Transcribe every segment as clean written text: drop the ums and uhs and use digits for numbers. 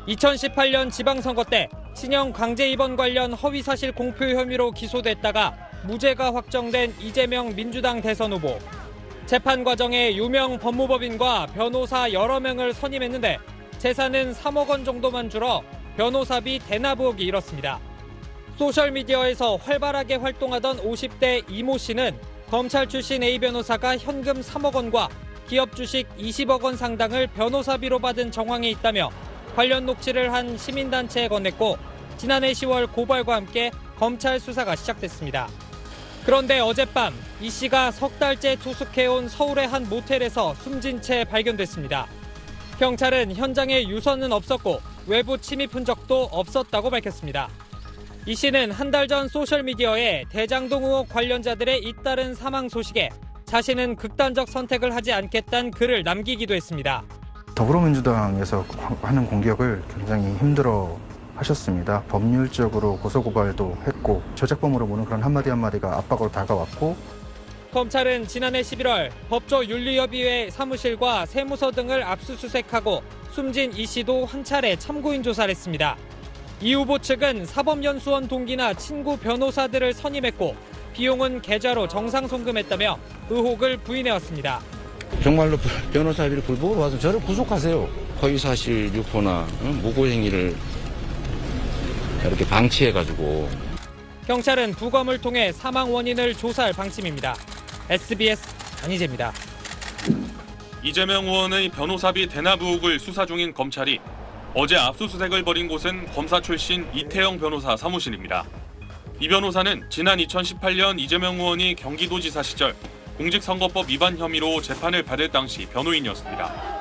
2018년 지방선거 때 친형 강제 입원 관련 허위사실 공표 혐의로 기소됐다가 무죄가 확정된 이재명 민주당 대선 후보. 재판 과정에 유명 법무법인과 변호사 여러 명을 선임했는데 재산은 3억 원 정도만 줄어 변호사비 대납 의혹이 일었습니다. 소셜미디어에서 활발하게 활동하던 50대 이모 씨는 검찰 출신 A 변호사가 현금 3억 원과 기업 주식 20억 원 상당을 변호사비로 받은 정황이 있다며 관련 녹취를 한 시민단체에 건넸고 지난해 10월 고발과 함께 검찰 수사가 시작됐습니다. 그런데 어젯밤 이 씨가 석 달째 투숙해온 서울의 한 모텔에서 숨진 채 발견됐습니다. 경찰은 현장에 유서는 없었고 외부 침입 흔적도 없었다고 밝혔습니다. 이 씨는 한 달 전 소셜미디어에 대장동 의혹 관련자들의 잇따른 사망 소식에 자신은 극단적 선택을 하지 않겠다는 글을 남기기도 했습니다. 더불어민주당에서 하는 공격을 굉장히 힘들어 하셨습니다. 법률적으로 고소고발도 했고 저작범으로 보는 그런 한마디 한마디가 압박으로 다가왔고 검찰은 지난해 11월 법조윤리협의회 사무실과 세무서 등을 압수수색하고 숨진 이 씨도 한 차례 참고인 조사를 했습니다. 이 후보 측은 사법연수원 동기나 친구 변호사들을 선임했고 비용은 계좌로 정상 송금했다며 의혹을 부인해왔습니다. 정말로 변호사비를 불법으로 와서 저를 구속하세요. 허위사실 유포나 무고행위를 이렇게 방치해가지고. 경찰은 부검을 통해 사망 원인을 조사할 방침입니다. SBS 안희재입니다. 이재명 의원의 변호사비 대납 의혹을 수사 중인 검찰이 어제 압수수색을 벌인 곳은 검사 출신 이태영 변호사 사무실입니다. 이 변호사는 지난 2018년 이재명 의원이 경기도지사 시절 공직선거법 위반 혐의로 재판을 받을 당시 변호인이었습니다.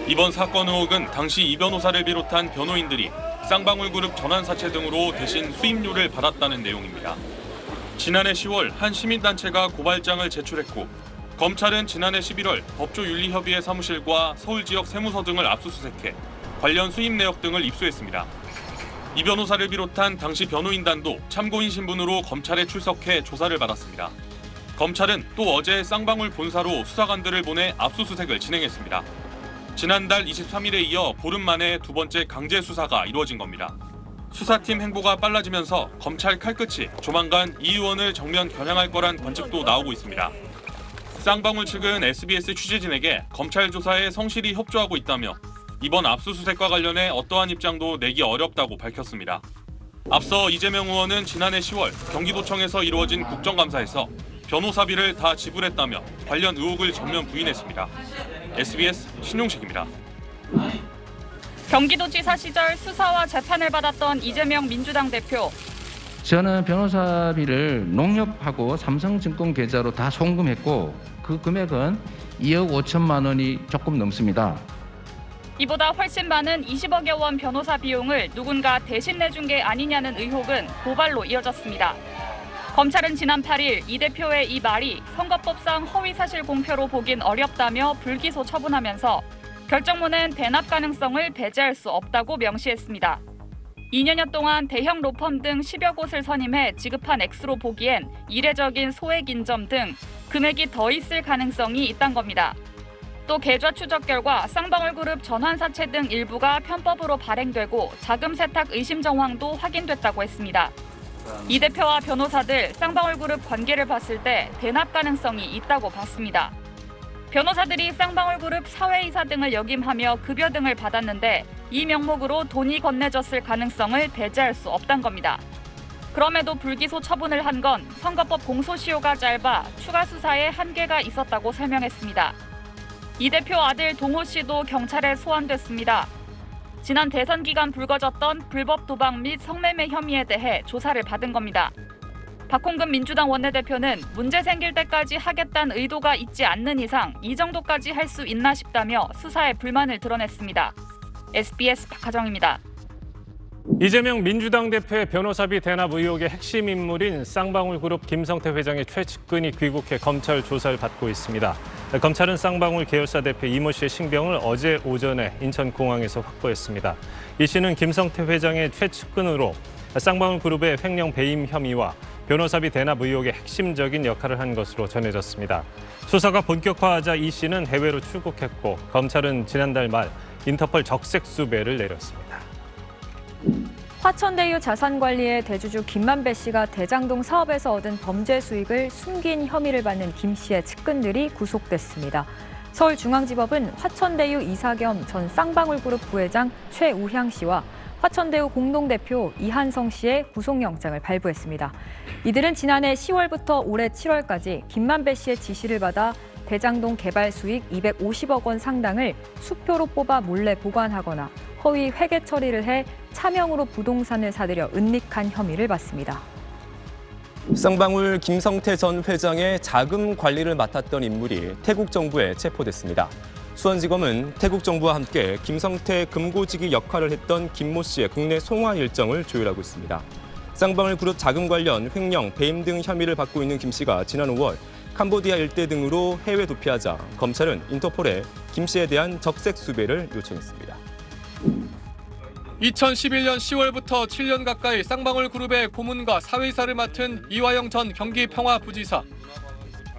이번 사건 의혹은 당시 이 변호사를 비롯한 변호인들이 쌍방울그룹 전환사채 등으로 대신 수임료를 받았다는 내용입니다. 지난해 10월 한 시민단체가 고발장을 제출했고 검찰은 지난해 11월 법조윤리협의회 사무실과 서울지역 세무서 등을 압수수색해 관련 수임 내역 등을 입수했습니다. 이 변호사를 비롯한 당시 변호인단도 참고인 신분으로 검찰에 출석해 조사를 받았습니다. 검찰은 또 어제 쌍방울 본사로 수사관들을 보내 압수수색을 진행했습니다. 지난달 23일에 이어 보름 만에 두 번째 강제 수사가 이루어진 겁니다. 수사팀 행보가 빨라지면서 검찰 칼끝이 조만간 이 의원을 정면 겨냥할 거란 관측도 나오고 있습니다. 쌍방울 측은 SBS 취재진에게 검찰 조사에 성실히 협조하고 있다며 이번 압수수색과 관련해 어떠한 입장도 내기 어렵다고 밝혔습니다. 앞서 이재명 의원은 지난해 10월 경기도청에서 이루어진 국정감사에서 변호사비를 다 지불했다며 관련 의혹을 전면 부인했습니다. SBS 신용식입니다. 경기도지사 시절 수사와 재판을 받았던 이재명 민주당 대표. 저는 변호사비를 농협하고 삼성증권 계좌로 다 송금했고 그 금액은 2억 5천만 원이 조금 넘습니다. 이보다 훨씬 많은 20억여 원 변호사 비용을 누군가 대신 내준 게 아니냐는 의혹은 고발로 이어졌습니다. 검찰은 지난 8일 이 대표의 이 말이 선거법상 허위사실 공표로 보긴 어렵다며 불기소 처분하면서 결정문엔 대납 가능성을 배제할 수 없다고 명시했습니다. 2년여 동안 대형 로펌 등 10여 곳을 선임해 지급한 액수로 보기엔 이례적인 소액 인점 등 금액이 더 있을 가능성이 있다는 겁니다. 또 계좌 추적 결과 쌍방울그룹 전환사채 등 일부가 편법으로 발행되고 자금 세탁 의심 정황도 확인됐다고 했습니다. 이 대표와 변호사들 쌍방울그룹 관계를 봤을 때 대납 가능성이 있다고 봤습니다. 변호사들이 쌍방울그룹 사회이사 등을 역임하며 급여 등을 받았는데 이 명목으로 돈이 건네졌을 가능성을 배제할 수 없다는 겁니다. 그럼에도 불기소 처분을 한 건 선거법 공소시효가 짧아 추가 수사에 한계가 있었다고 설명했습니다. 이 대표 아들 동호 씨도 경찰에 소환됐습니다. 지난 대선 기간 불거졌던 불법 도박 및 성매매 혐의에 대해 조사를 받은 겁니다. 박홍근 민주당 원내대표는 문제 생길 때까지 하겠다는 의도가 있지 않는 이상 이 정도까지 할 수 있나 싶다며 수사에 불만을 드러냈습니다. SBS 박하정입니다. 이재명 민주당 대표의 변호사비 대납 의혹의 핵심 인물인 쌍방울그룹 김성태 회장의 최측근이 귀국해 검찰 조사를 받고 있습니다. 검찰은 쌍방울 계열사 대표 이모 씨의 신병을 어제 오전에 인천공항에서 확보했습니다. 이 씨는 김성태 회장의 최측근으로 쌍방울그룹의 횡령 배임 혐의와 변호사비 대납 의혹의 핵심적인 역할을 한 것으로 전해졌습니다. 수사가 본격화하자 이 씨는 해외로 출국했고 검찰은 지난달 말 인터폴 적색 수배를 내렸습니다. 화천대유 자산관리의 대주주 김만배 씨가 대장동 사업에서 얻은 범죄 수익을 숨긴 혐의를 받는 김 씨의 측근들이 구속됐습니다. 서울중앙지법은 화천대유 이사 겸 전 쌍방울그룹 부회장 최우향 씨와 화천대유 공동대표 이한성 씨의 구속영장을 발부했습니다. 이들은 지난해 10월부터 올해 7월까지 김만배 씨의 지시를 받아 대장동 개발 수익 250억 원 상당을 수표로 뽑아 몰래 보관하거나 허위 회계 처리를 해 차명으로 부동산을 사들여 은닉한 혐의를 받습니다. 쌍방울 김성태 전 회장의 자금 관리를 맡았던 인물이 태국 정부에 체포됐습니다. 수원지검은 태국 정부와 함께 김성태 금고지기 역할을 했던 김모 씨의 국내 송화 일정을 조율하고 있습니다. 쌍방울 그룹 자금 관련 횡령, 배임 등 혐의를 받고 있는 김 씨가 지난 5월 캄보디아 일대 등으로 해외 도피하자 검찰은 인터폴에 김 씨에 대한 적색 수배를 요청했습니다. 2011년 10월부터 7년 가까이 쌍방울 그룹의 고문과 사회이사를 맡은 이화영 전 경기평화부지사.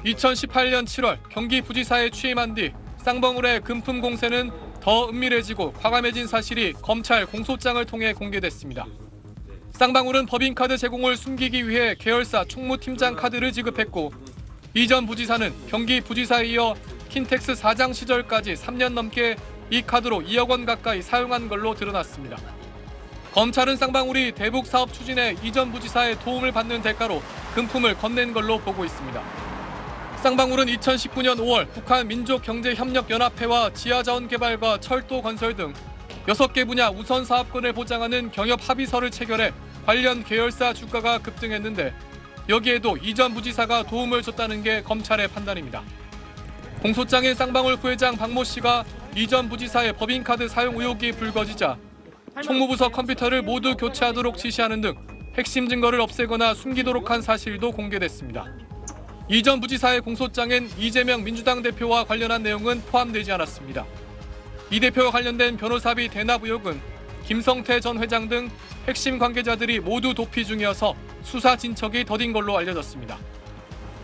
2018년 7월 경기부지사에 취임한 뒤 쌍방울의 금품 공세는 더 은밀해지고 과감해진 사실이 검찰 공소장을 통해 공개됐습니다. 쌍방울은 법인카드 제공을 숨기기 위해 계열사 총무팀장 카드를 지급했고 이 전 부지사는 경기부지사에 이어 킨텍스 사장 시절까지 3년 넘게 이 카드로 2억 원 가까이 사용한 걸로 드러났습니다. 검찰은 쌍방울이 대북 사업 추진에 이 전 부지사의 도움을 받는 대가로 금품을 건넨 걸로 보고 있습니다. 쌍방울은 2019년 5월 북한 민족경제협력연합회와 지하자원개발과 철도건설 등 6개 분야 우선 사업권을 보장하는 경협 합의서를 체결해 관련 계열사 주가가 급등했는데 여기에도 이 전 부지사가 도움을 줬다는 게 검찰의 판단입니다. 공소장에 쌍방울 부회장 박모 씨가 이 전 부지사의 법인카드 사용 의혹이 불거지자 총무부서 컴퓨터를 모두 교체하도록 지시하는 등 핵심 증거를 없애거나 숨기도록 한 사실도 공개됐습니다. 이 전 부지사의 공소장엔 이재명 민주당 대표와 관련한 내용은 포함되지 않았습니다. 이 대표와 관련된 변호사비 대납 의혹은 김성태 전 회장 등 핵심 관계자들이 모두 도피 중이어서 수사 진척이 더딘 걸로 알려졌습니다.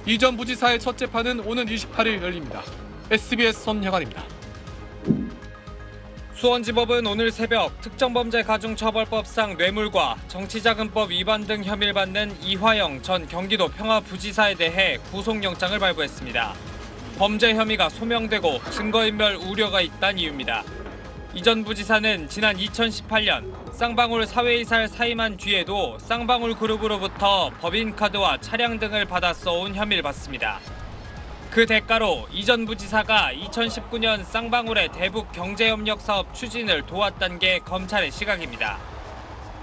이 전 부지사의 첫 재판은 오는 28일 열립니다. SBS 손혜관입니다. 수원지법은 오늘 새벽 특정범죄가중처벌법상 뇌물과 정치자금법 위반 등 혐의를 받는 이화영 전 경기도 평화부지사에 대해 구속영장을 발부했습니다. 범죄 혐의가 소명되고 증거인멸 우려가 있다는 이유입니다. 이 전 부지사는 지난 2018년 쌍방울 사회이사를 사임한 뒤에도 쌍방울 그룹으로부터 법인카드와 차량 등을 받아 써온 혐의를 받습니다. 그 대가로 이 전 부지사가 2019년 쌍방울의 대북 경제협력 사업 추진을 도왔다는 게 검찰의 시각입니다.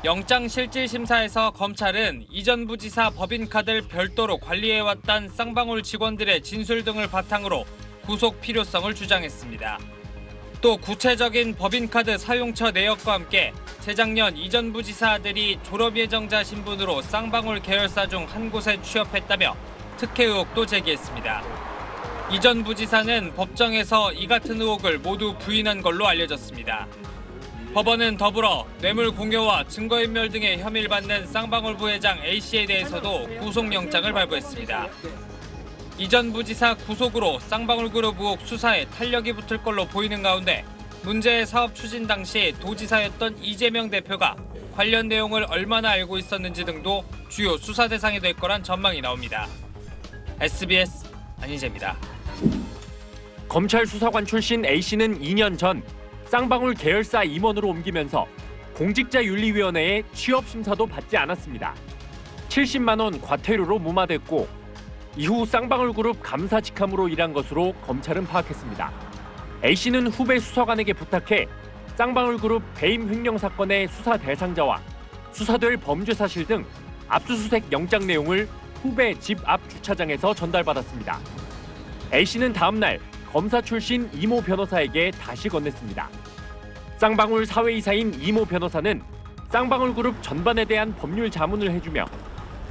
영장실질심사에서 검찰은 이 전 부지사 법인카드를 별도로 관리해왔던 쌍방울 직원들의 진술 등을 바탕으로 구속 필요성을 주장했습니다. 또 구체적인 법인카드 사용처 내역과 함께 재작년 이 전 부지사들이 졸업예정자 신분으로 쌍방울 계열사 중 한 곳에 취업했다며 특혜 의혹도 제기했습니다. 이 전 부지사는 법정에서 이 같은 의혹을 모두 부인한 걸로 알려졌습니다. 법원은 더불어 뇌물 공여와 증거인멸 등의 혐의를 받는 쌍방울 부회장 A씨에 대해서도 구속영장을 발부했습니다. 이 전 부지사 구속으로 쌍방울 그룹 의혹 수사에 탄력이 붙을 걸로 보이는 가운데 문제의 사업 추진 당시 도지사였던 이재명 대표가 관련 내용을 얼마나 알고 있었는지 등도 주요 수사 대상이 될 거란 전망이 나옵니다. SBS 안희재입니다. 검찰 수사관 출신 A씨는 2년 전 쌍방울 계열사 임원으로 옮기면서 공직자윤리위원회에 취업심사도 받지 않았습니다. 70만 원 과태료로 무마됐고 이후 쌍방울그룹 감사직함으로 일한 것으로 검찰은 파악했습니다. A씨는 후배 수사관에게 부탁해 쌍방울그룹 배임 횡령 사건의 수사 대상자와 수사될 범죄 사실 등 압수수색 영장 내용을 후배 집 앞 주차장에서 전달받았습니다. A씨는 다음 날 검사 출신 이모 변호사에게 다시 건넸습니다. 쌍방울 사회이사인 이모 변호사는 쌍방울그룹 전반에 대한 법률 자문을 해주며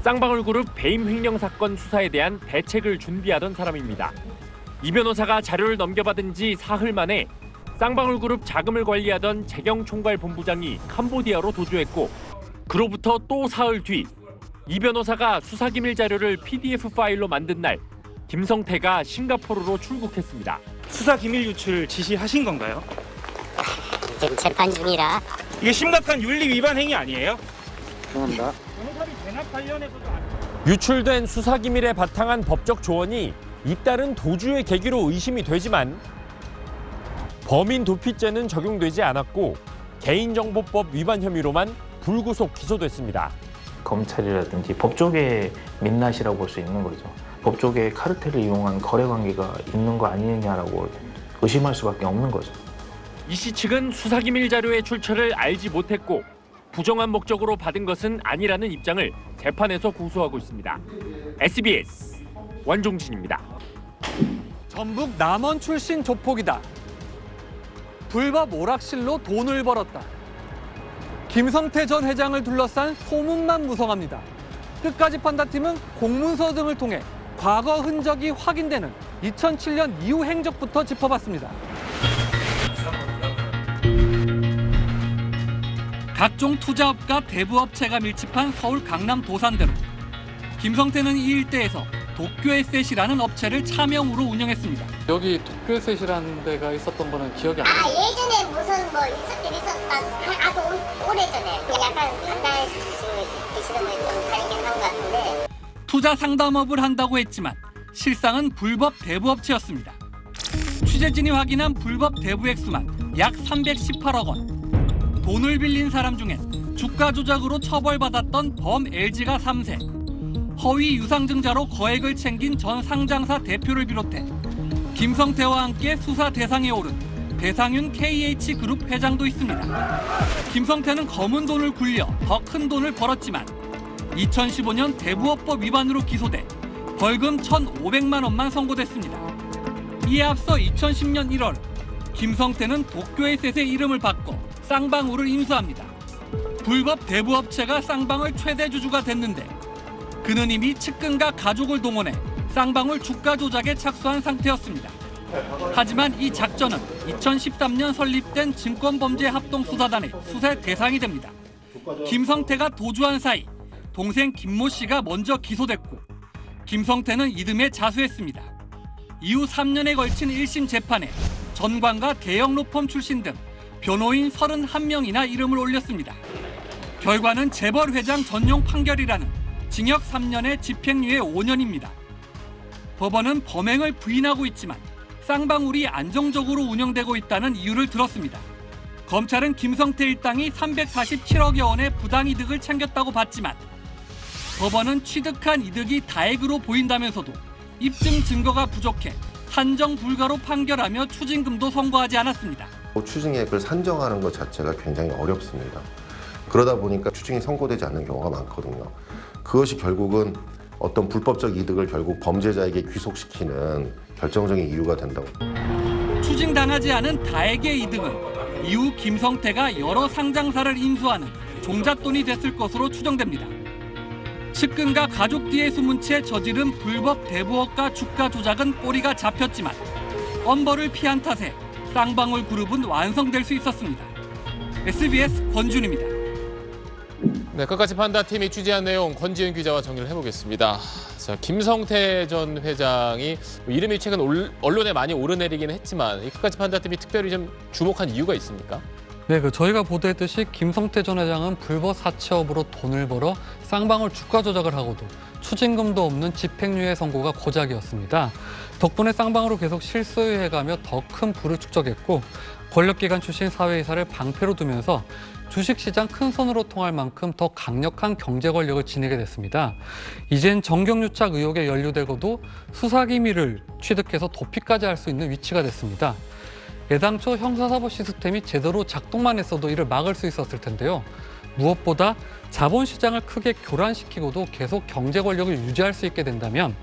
쌍방울그룹 배임 횡령 사건 수사에 대한 대책을 준비하던 사람입니다. 이 변호사가 자료를 넘겨받은 지 사흘 만에 쌍방울그룹 자금을 관리하던 재경 총괄본부장이 캄보디아로 도주했고 그로부터 또 사흘 뒤 이 변호사가 수사기밀 자료를 PDF 파일로 만든 날 김성태가 싱가포르로 출국했습니다. 수사 기밀 유출 지시하신 건가요? 지금 재판 중이라 이게 심각한 윤리 위반 행위 아니에요? 죄송합니다. 변호사비 대납 관련해서도 유출된 수사기밀에 바탕한 법적 조언이 잇따른 도주의 계기로 의심이 되지만 범인 도피죄는 적용되지 않았고 개인정보법 위반 혐의로만 불구속 기소됐습니다. 검찰이라든지 법조계의 민낯이라고 볼 수 있는 거죠. 법조계의 카르텔을 이용한 거래 관계가 있는 거 아니냐라고 의심할 수밖에 없는 거죠. 이 씨 측은 수사기밀 자료의 출처를 알지 못했고 부정한 목적으로 받은 것은 아니라는 입장을 재판에서 고수하고 있습니다. SBS 원종진입니다. 전북 남원 출신 조폭이다. 불법 오락실로 돈을 벌었다. 김성태 전 회장을 둘러싼 소문만 무성합니다. 끝까지 판다팀은 공문서 등을 통해 과거 흔적이 확인되는 2007년 이후 행적부터 짚어봤습니다. 각종 투자업과 대부업체가 밀집한 서울 강남 도산대로 김성태는 이 일대에서 도쿄에셋이라는 업체를 차명으로 운영했습니다. 여기 도쿄에셋이라는 데가 있었던 거는 기억이 안 나요. 예전에 무슨 뭐 있었긴 있었다. 아주 오래전에 약간 판단식으로 계시는 분이 좀 다르긴 한 것 같은데. 투자 상담업을 한다고 했지만 실상은 불법 대부업체였습니다. 취재진이 확인한 불법 대부 액수만 약 318억 원. 돈을 빌린 사람 중엔 주가 조작으로 처벌받았던 범 LG가 3세. 허위 유상증자로 거액을 챙긴 전 상장사 대표를 비롯해 김성태와 함께 수사 대상에 오른 배상윤 KH그룹 회장도 있습니다. 김성태는 검은 돈을 굴려 더 큰 돈을 벌었지만 2015년 대부업법 위반으로 기소돼 벌금 1,500만 원만 선고됐습니다. 이에 앞서 2010년 1월 김성태는 도쿄에셋의 이름을 바꿔 쌍방울을 인수합니다. 불법 대부업체가 쌍방울 최대 주주가 됐는데 그는 이미 측근과 가족을 동원해 쌍방울 주가 조작에 착수한 상태였습니다. 하지만 이 작전은 2013년 설립된 증권범죄합동수사단의 수사 대상이 됩니다. 김성태가 도주한 사이 동생 김모 씨가 먼저 기소됐고 김성태는 이듬해 자수했습니다. 이후 3년에 걸친 1심 재판에 전관과 대형 로펌 출신 등 변호인 31명이나 이름을 올렸습니다. 결과는 재벌 회장 전용 판결이라는 징역 3년에 집행유예 5년입니다. 법원은 범행을 부인하고 있지만 쌍방울이 안정적으로 운영되고 있다는 이유를 들었습니다. 검찰은 김성태 일당이 347억여 원의 부당이득을 챙겼다고 봤지만 법원은 취득한 이득이 다액으로 보인다면서도 입증 증거가 부족해 산정 불가로 판결하며 추징금도 선고하지 않았습니다. 추징액을 산정하는 것 자체가 굉장히 어렵습니다. 그러다 보니까 추징이 선고되지 않는 경우가 많거든요. 그것이 결국은 어떤 불법적 이득을 결국 범죄자에게 귀속시키는 결정적인 이유가 된다고. 추징당하지 않은 다액의 이득은 이후 김성태가 여러 상장사를 인수하는 종잣돈이 됐을 것으로 추정됩니다. 측근과 가족 뒤에 숨은 채 저지른 불법 대부업과 주가 조작은 꼬리가 잡혔지만 엄벌을 피한 탓에 쌍방울 그룹은 완성될 수 있었습니다. SBS 권준입니다. 네, 끝까지 판다팀이 취재한 내용 권지은 기자와 정리를 해보겠습니다. 자, 김성태 전 회장이 이름이 최근 언론에 많이 오르내리긴 했지만 이 끝까지 판다팀이 특별히 좀 주목한 이유가 있습니까? 네, 저희가 보도했듯이 김성태 전 회장은 불법 사채업으로 돈을 벌어 쌍방울 주가 조작을 하고도 추징금도 없는 집행유예 선고가 고작이었습니다. 덕분에 쌍방울을 계속 실소유해가며 더 큰 부를 축적했고 권력기관 출신 사회이사를 방패로 두면서 주식시장 큰 손으로 통할 만큼 더 강력한 경제 권력을 지니게 됐습니다. 이젠 정경유착 의혹에 연루되고도 수사기밀을 취득해서 도피까지 할 수 있는 위치가 됐습니다. 애당초 형사사법 시스템이 제대로 작동만 했어도 이를 막을 수 있었을 텐데요. 무엇보다 자본시장을 크게 교란시키고도 계속 경제 권력을 유지할 수 있게 된다면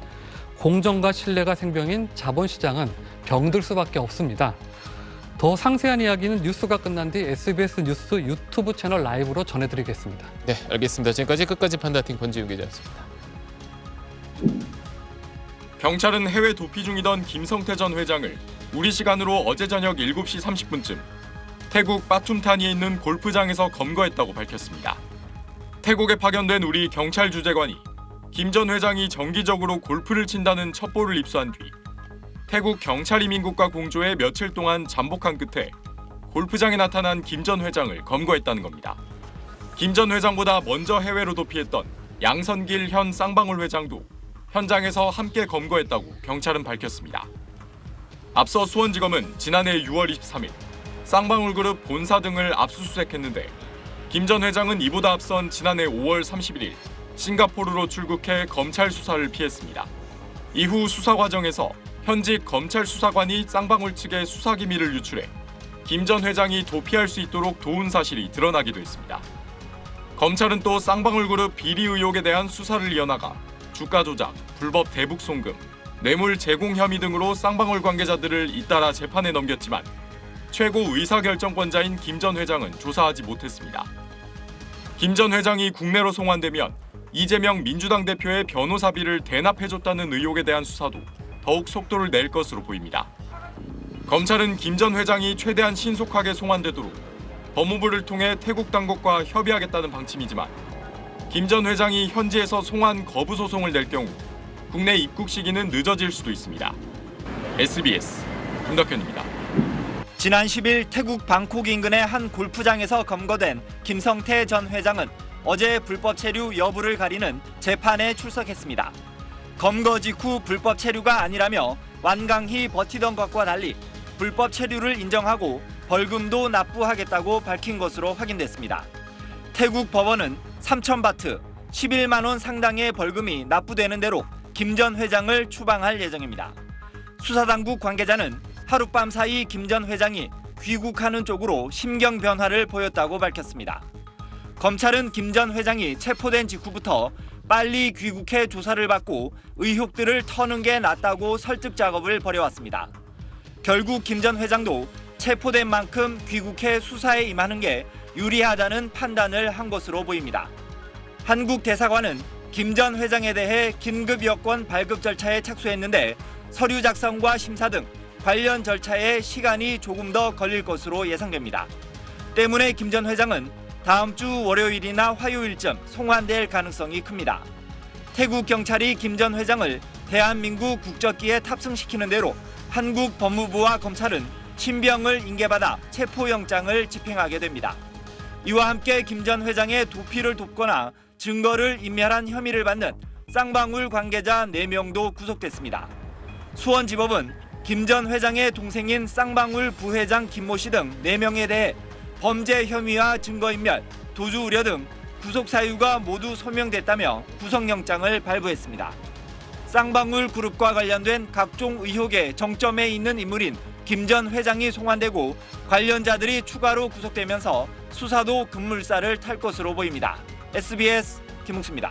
공정과 신뢰가 생명인 자본시장은 병들 수밖에 없습니다. 더 상세한 이야기는 뉴스가 끝난 뒤 SBS 뉴스 유튜브 채널 라이브로 전해드리겠습니다. 네, 알겠습니다. 지금까지 끝까지 판다팀 권지윤 기자였습니다. 경찰은 해외 도피 중이던 김성태 전 회장을 우리 시간으로 어제 저녁 7시 30분쯤 태국 빠툼타니에 있는 골프장에서 검거했다고 밝혔습니다. 태국에 파견된 우리 경찰 주재관이 김 전 회장이 정기적으로 골프를 친다는 첩보를 입수한 뒤 태국 경찰 이민국과 공조해 며칠 동안 잠복한 끝에 골프장에 나타난 김 전 회장을 검거했다는 겁니다. 김 전 회장보다 먼저 해외로 도피했던 양선길 현 쌍방울 회장도 현장에서 함께 검거했다고 경찰은 밝혔습니다. 앞서 수원지검은 지난해 6월 23일 쌍방울그룹 본사 등을 압수수색했는데 김 전 회장은 이보다 앞선 지난해 5월 31일 싱가포르로 출국해 검찰 수사를 피했습니다. 이후 수사 과정에서 현직 검찰 수사관이 쌍방울 측에 수사 기밀을 유출해 김 전 회장이 도피할 수 있도록 도운 사실이 드러나기도 했습니다. 검찰은 또 쌍방울그룹 비리 의혹에 대한 수사를 이어나가 주가 조작, 불법 대북 송금, 뇌물 제공 혐의 등으로 쌍방울 관계자들을 잇따라 재판에 넘겼지만 최고 의사결정권자인 김 전 회장은 조사하지 못했습니다. 김 전 회장이 국내로 송환되면 이재명 민주당 대표의 변호사비를 대납해줬다는 의혹에 대한 수사도 더욱 속도를 낼 것으로 보입니다. 검찰은 김 전 회장이 최대한 신속하게 송환되도록 법무부를 통해 태국 당국과 협의하겠다는 방침이지만 김 전 회장이 현지에서 송환 거부 소송을 낼 경우 국내 입국 시기는 늦어질 수도 있습니다. SBS 김덕현입니다. 지난 10일 태국 방콕 인근의 한 골프장에서 검거된 김성태 전 회장은 어제 불법 체류 여부를 가리는 재판에 출석했습니다. 검거 직후 불법 체류가 아니라며 완강히 버티던 것과 달리 불법 체류를 인정하고 벌금도 납부하겠다고 밝힌 것으로 확인됐습니다. 태국 법원은 3,000바트, 11만 원 상당의 벌금이 납부되는 대로 김 전 회장을 추방할 예정입니다. 수사당국 관계자는 하룻밤 사이 김 전 회장이 귀국하는 쪽으로 심경 변화를 보였다고 밝혔습니다. 검찰은 김 전 회장이 체포된 직후부터 빨리 귀국해 조사를 받고 의혹들을 터는 게 낫다고 설득 작업을 벌여왔습니다. 결국 김 전 회장도 체포된 만큼 귀국해 수사에 임하는 게 유리하다는 판단을 한 것으로 보입니다. 한국 대사관은 김 전 회장에 대해 긴급 여권 발급 절차에 착수했는데 서류 작성과 심사 등 관련 절차에 시간이 조금 더 걸릴 것으로 예상됩니다. 때문에 김 전 회장은 다음 주 월요일이나 화요일쯤 송환될 가능성이 큽니다. 태국 경찰이 김 전 회장을 대한민국 국적기에 탑승시키는 대로 한국 법무부와 검찰은 신병을 인계받아 체포영장을 집행하게 됩니다. 이와 함께 김 전 회장의 도피를 돕거나 증거를 인멸한 혐의를 받는 쌍방울 관계자 4명도 구속됐습니다. 수원지법은 김 전 회장의 동생인 쌍방울 부회장 김모 씨 등 4명에 대해 범죄 혐의와 증거인멸, 도주 우려 등 구속 사유가 모두 소명됐다며 구속영장을 발부했습니다. 쌍방울 그룹과 관련된 각종 의혹의 정점에 있는 인물인 김 전 회장이 송환되고 관련자들이 추가로 구속되면서 수사도 급물살을 탈 것으로 보입니다. SBS 김웅수입니다.